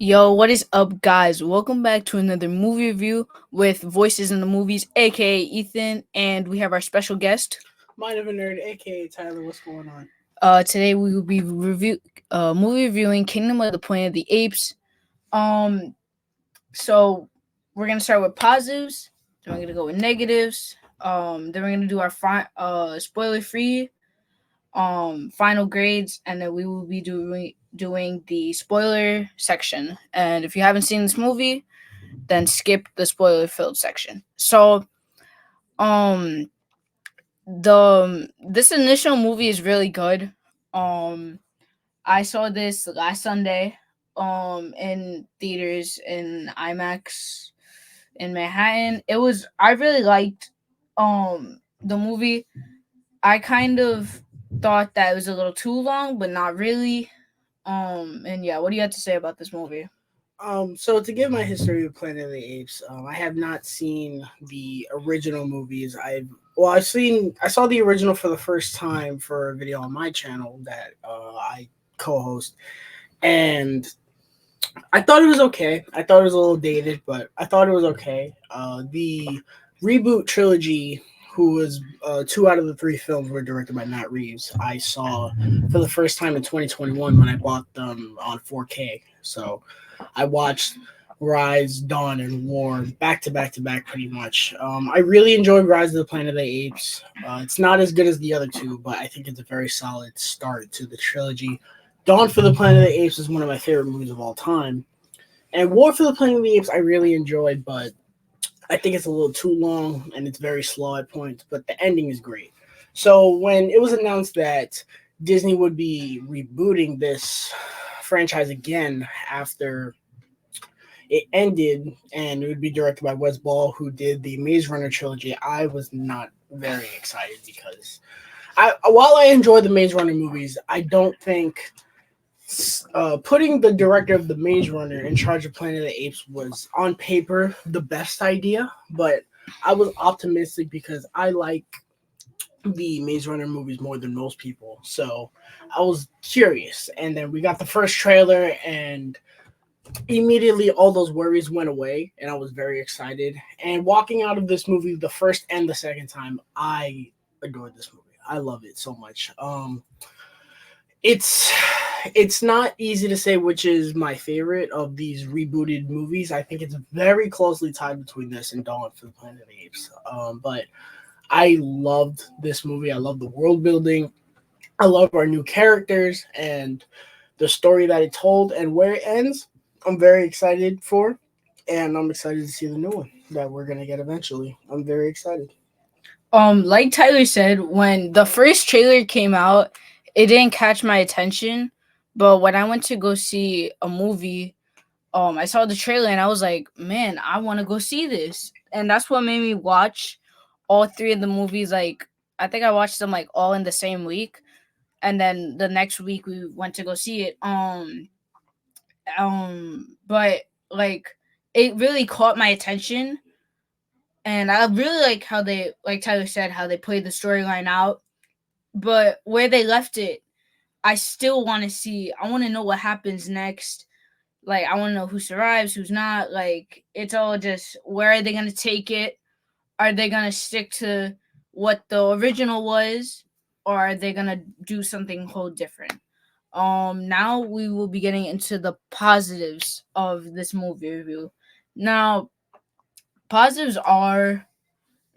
Yo, what is up, guys? Welcome back to another movie review with Voices in the Movies, aka Ethan, and we have our special guest. Mind of a Nerd, aka Tyler. What's going on? Today we will be movie reviewing Kingdom of the Planet of the Apes. Um, so we're gonna start with positives. Then we're gonna go with negatives. Then we're gonna do our spoiler free final grades, and then we will be doing the spoiler section. And if you haven't seen this movie, then skip the spoiler filled section. So, um, the this initial movie is really good. Um, I saw this last Sunday, in theaters in IMAX in Manhattan. I really liked, the movie. I kind of thought that it was a little too long, but not really. And yeah, what do you have to say about this movie? So to give my history of Planet of the Apes, I have not seen the original movies. I saw the original for the first time for a video on my channel that I co-host, and I thought it was okay. I thought it was a little dated, but I thought it was okay. The reboot trilogy, who was two out of the three films were directed by Matt Reeves. I saw for the first time in 2021 when I bought them on 4K. So I watched Rise, Dawn, and War back to back to back pretty much. I really enjoyed Rise of the Planet of the Apes. It's not as good as the other two, but I think it's a very solid start to the trilogy. Dawn for the Planet of the Apes is one of my favorite movies of all time. And War for the Planet of the Apes I really enjoyed, but I think it's a little too long and it's very slow at points, but the ending is great. So when it was announced that Disney would be rebooting this franchise again after it ended and it would be directed by Wes Ball, who did the Maze Runner trilogy, I was not very excited because while I enjoy the Maze Runner movies, I don't think putting the director of the Maze Runner in charge of Planet of the Apes was on paper the best idea, but I was optimistic because I like the Maze Runner movies more than most people. So I was curious. And then we got the first trailer, and immediately all those worries went away, and I was very excited. And walking out of this movie, the first and the second time, I adored this movie. I love it so much. It's it's not easy to say which is my favorite of these rebooted movies. I think it's very closely tied between this and Dawn for the Planet of the Apes. But I loved this movie. I love the world building. I love our new characters and the story that it told and where it ends. I'm very excited for, and I'm excited to see the new one that we're gonna get eventually. I'm very excited. Like Tyler said, when the first trailer came out, it didn't catch my attention. But when I went to go see a movie, I saw the trailer and I was like, man, I want to go see this. And that's what made me watch all three of the movies. Like, I think I watched them like all in the same week. And then the next week we went to go see it. But like, it really caught my attention. And I really like how they, like Tyler said, how they played the storyline out. But where they left it, I still want to see. I want to know what happens next. Like, I want to know who survives, who's not. Like, it's all just, where are they gonna take it? Are they gonna stick to what the original was, or are they gonna do something whole different? Now we will be getting into the positives of this movie review. Now, positives are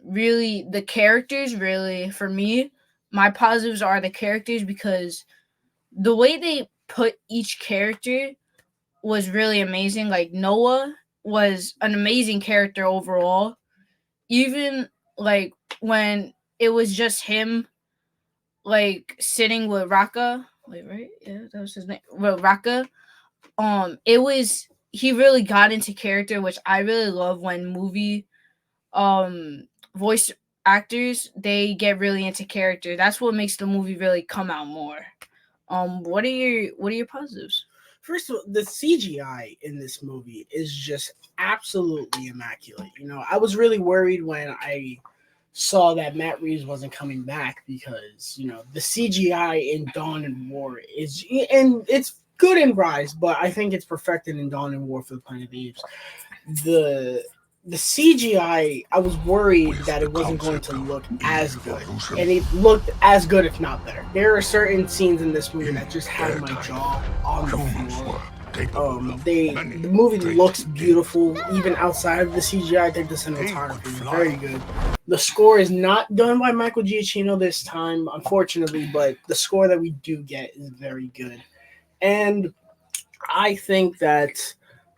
really the characters. Really, for me, my positives are the characters, because the way they put each character was really amazing. Like, Noah was an amazing character overall. Even like when it was just him, like sitting with Raka. Wait, right? Yeah, that was his name. With Raka. It was He really got into character, which I really love when voice actors, they get really into character. That's what makes the movie really come out more. What are your positives? First of all, the CGI in this movie is just absolutely immaculate. I was really worried when I saw that Matt Reeves wasn't coming back because the CGI in Dawn and War is, and it's good in Rise, but I think it's perfected in Dawn and War for the Planet of the Apes. The the CGI, I was worried that it wasn't going to look as good, and it looked as good, if not better. There are certain scenes in this movie that just had my jaw on the floor. The movie looks beautiful even outside of the CGI. I think the cinematography is very good. The score is not done by Michael Giacchino this time, unfortunately, but the score that we do get is very good. And I think that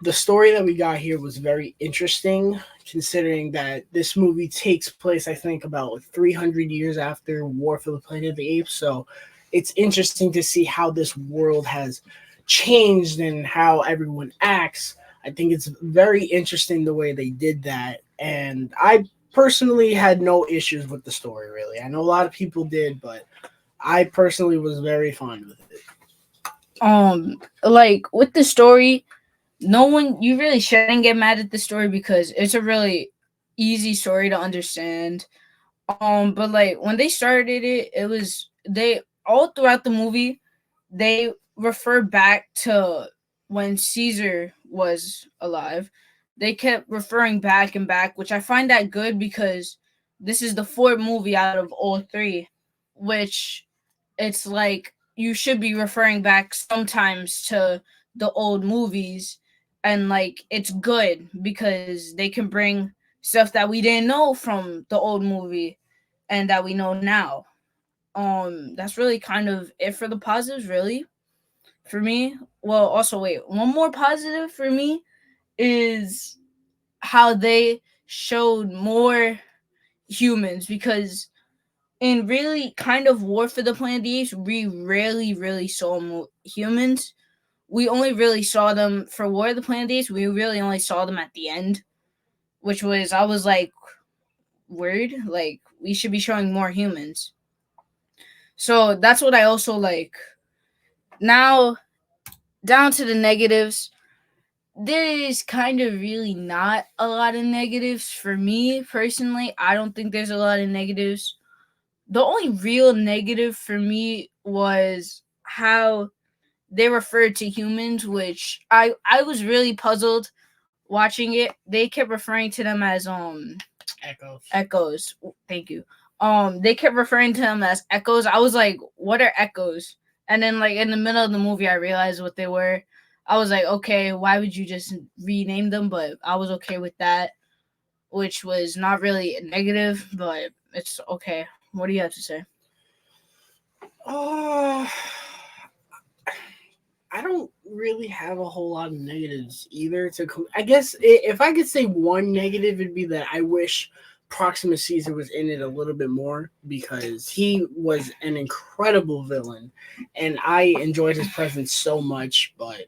the story that we got here was very interesting, considering that this movie takes place, I think, about 300 years after War for the Planet of the Apes. So it's interesting to see how this world has changed and how everyone acts. I think it's very interesting the way they did that. And I personally had no issues with the story, really. I know a lot of people did, but I personally was very fine with it. Like with the story, no one you really shouldn't get mad at the story because it's a really easy story to understand. But like when they started it, it was they all throughout the movie they refer back to when Caesar was alive. They kept referring back and back, which I find that good because this is the fourth movie out of all three, which it's like you should be referring back sometimes to the old movies, and like it's good because they can bring stuff that we didn't know from the old movie and that we know now. That's really kind of it for the positives, really, for me. Well, also wait, one more positive for me is how they showed more humans because in really kind of War for the Planet of the Apes, we really saw humans. We only really saw them for War of the Planet of the Apes. We really only saw them at the end, which was I was like weird. Like we should be showing more humans. So that's what I also like. Now down to the negatives. There is kind of really not a lot of negatives for me personally. I don't think there's a lot of negatives. The only real negative for me was how they referred to humans, which I was really puzzled watching it. They kept referring to them as Echoes. echoes. Thank you. They kept referring to them as echoes. I was like, what are echoes? And then like in the middle of the movie I realized what they were. I was like, okay, why would you just rename them? But I was okay with that, which was not really a negative, but it's okay. What do you have to say? Uh, I don't really have a whole lot of negatives either. I guess if I could say one negative, it'd be that I wish Proxima Caesar was in it a little bit more because he was an incredible villain, and I enjoyed his presence so much. But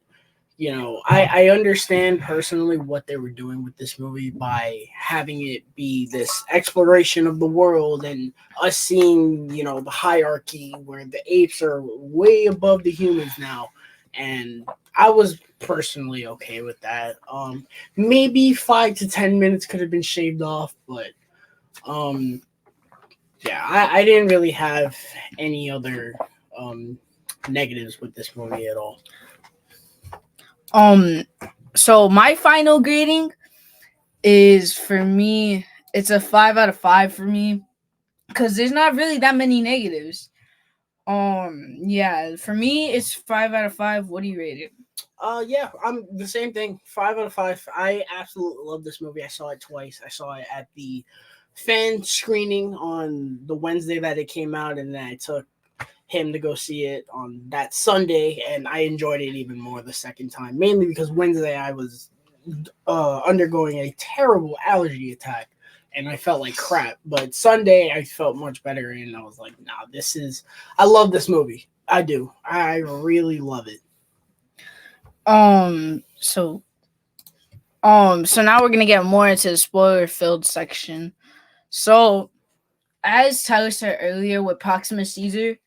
I understand personally what they were doing with this movie by having it be this exploration of the world and us seeing, the hierarchy where the apes are way above the humans now. And I was personally okay with that. Maybe 5 to 10 minutes could have been shaved off, but um, yeah, I didn't really have any other um negatives with this movie at all. Um, so my final grading is for me, it's a 5 out of 5 for me because there's not really that many negatives. Yeah, for me it's 5 out of 5. What do you rate it? Yeah, I'm the same thing. 5 out of 5. I absolutely love this movie. I saw it twice. I saw it at the fan screening on the Wednesday that it came out, and then I took him to go see it on that Sunday, and I enjoyed it even more the second time. Mainly because Wednesday I was undergoing a terrible allergy attack, and I felt like crap. But Sunday I felt much better, and I was like, "Nah, this is. I love this movie. I do. I really love it." So so now we're gonna get more into the spoiler filled section. So as Tyler said earlier with Proxima Caesar,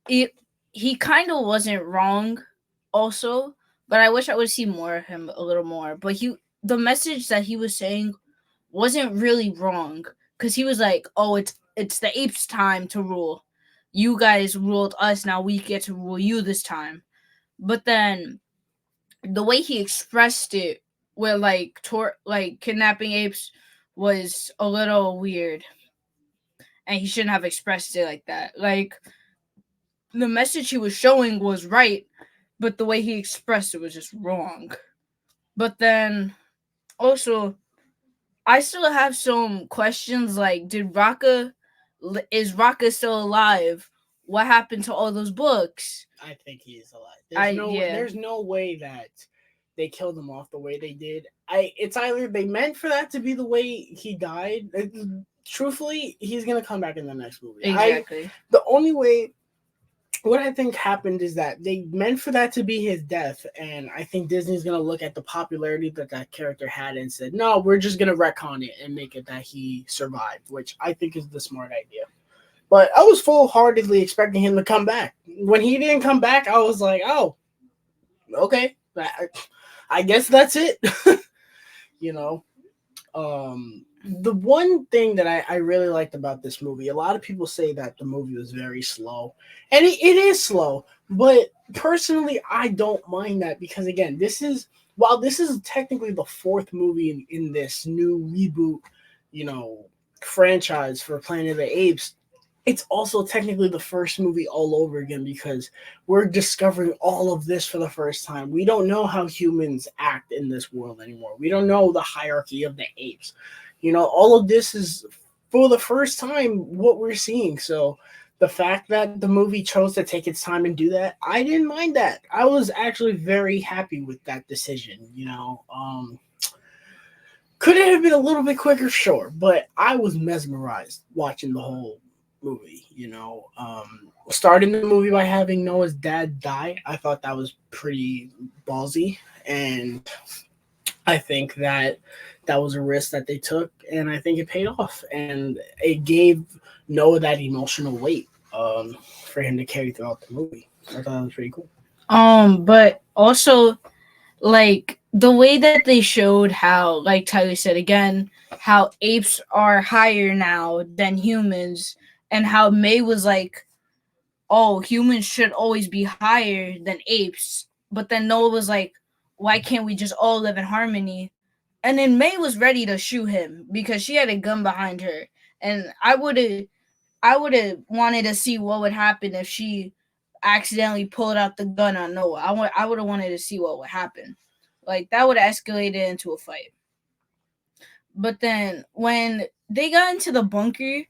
it he kind of wasn't wrong also, but I wish I would see more of him a little more. But the message that he was saying wasn't really wrong because he was like, "Oh, it's the apes' time to rule. You guys ruled us, now we get to rule you this time." but then the way he expressed it with like kidnapping apes was a little weird, and he shouldn't have expressed it like that. Like the message he was showing was right, but the way he expressed it was just wrong. But then also, I still have some questions like, is Raka still alive? What happened to all those books? I think he is alive. I yeah. There's no way that they killed him off the way they did. It's either they meant for that to be the way he died. Truthfully, he's gonna come back in the next movie. Exactly. The only way what I think happened is that they meant for that to be his death, and I think Disney's gonna look at the popularity that that character had and said, "No, we're just gonna retcon it and make it that he survived," which I think is the smart idea. But I was full heartedly expecting him to come back. When he didn't come back, I was like, "Oh, okay, I guess that's it." you know, the one thing that I really liked about this movie, a lot of people say that the movie was very slow, and it is slow, but personally, I don't mind that because, again, while this is technically the fourth movie in this new reboot, you know, franchise for Planet of the Apes, it's also technically the first movie all over again because we're discovering all of this for the first time. We don't know how humans act in this world anymore. We don't know the hierarchy of the apes. All of this is for the first time what we're seeing. So the fact that the movie chose to take its time and do that, I didn't mind that. I was actually very happy with that decision. Could it have been a little bit quicker? Sure, but I was mesmerized watching the whole movie. Starting the movie by having Noah's dad die, I thought that was pretty ballsy, and I think that that was a risk that they took, and I think it paid off, and it gave Noah that emotional weight for him to carry throughout the movie. I thought that was pretty cool. But also, like the way that they showed how, like Tyler said again, how apes are higher now than humans, and how May was like, "Oh, humans should always be higher than apes," but then Noah was like, "Why can't we just all live in harmony?" And then May was ready to shoot him because she had a gun behind her, and I would have wanted to see what would happen if she accidentally pulled out the gun on Noah. I would have wanted to see what would happen. Like that would have escalated into a fight. But then when they got into the bunker,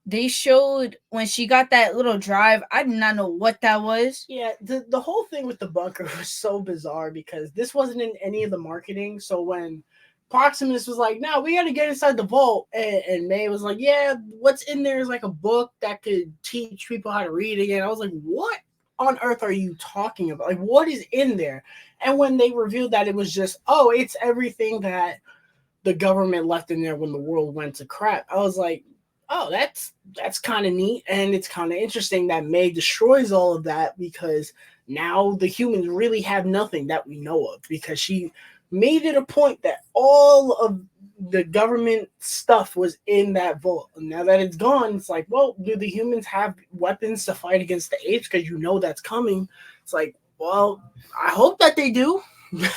they showed when she got that little drive. I did not know what that was. Yeah, the whole thing with the bunker was so bizarre because this wasn't in any of the marketing. So when Proximus was like, "No, we got to get inside the vault," and May was like, "Yeah, what's in there is like a book that could teach people how to read again." I was like, "What on earth are you talking about? Like, what is in there?" And when they revealed that it was just, "Oh, it's everything that the government left in there when the world went to crap," I was like, "Oh, that's kind of neat, and it's kind of interesting that May destroys all of that because now the humans really have nothing that we know of because she made it a point that all of the government stuff was in that vault. And now that it's gone, it's like, well, do the humans have weapons to fight against the apes? Because that's coming. It's like, well, I hope that they do. you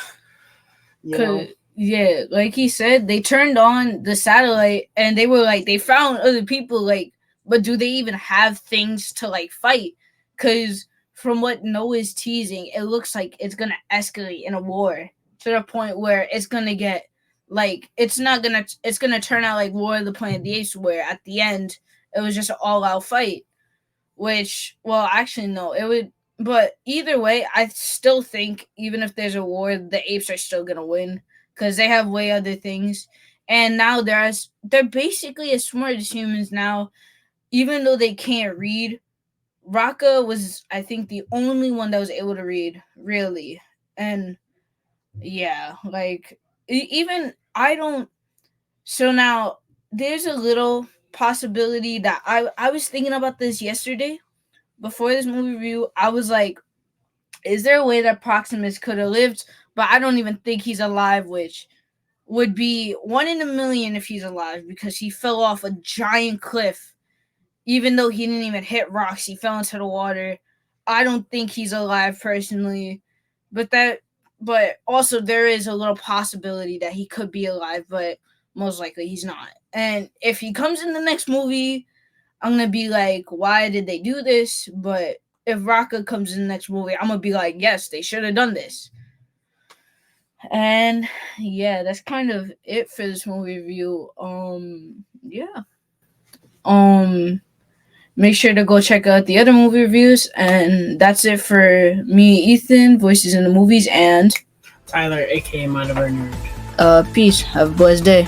know, Yeah, like he said, they turned on the satellite and they were like, they found other people, like, but do they even have things to like fight? Because from what Noah's teasing, it looks like it's gonna escalate in a war to the point where it's gonna get like it's gonna turn out like War of the Planet of the Apes, where at the end it was just an all out fight. Which, well, actually, no, it would. But either way, I still think even if there's a war, the apes are still gonna win because they have way other things. And now they're basically as smart as humans now, even though they can't read. Raka was, I think, the only one that was able to read, really. And yeah, like even I don't. So now there's a little possibility that I was thinking about this yesterday before this movie review. I was like, is there a way that Proximus could have lived? But I don't even think he's alive, which would be 1 in a million if he's alive because he fell off a giant cliff. Even though he didn't even hit rocks, he fell into the water. I don't think he's alive personally, but also there is a little possibility that he could be alive, but most likely he's not. And if he comes in the next movie, I'm gonna be like, why did they do this? But if Raka comes in the next movie, I'm gonna be like, yes, they should have done this. And yeah, that's kind of it for this movie review. Yeah. Make sure to go check out the other movie reviews, and that's it for me, Ethan, voices in the movies, and Tyler, aka Mind of Our Nerd. peace. Have a blessed day.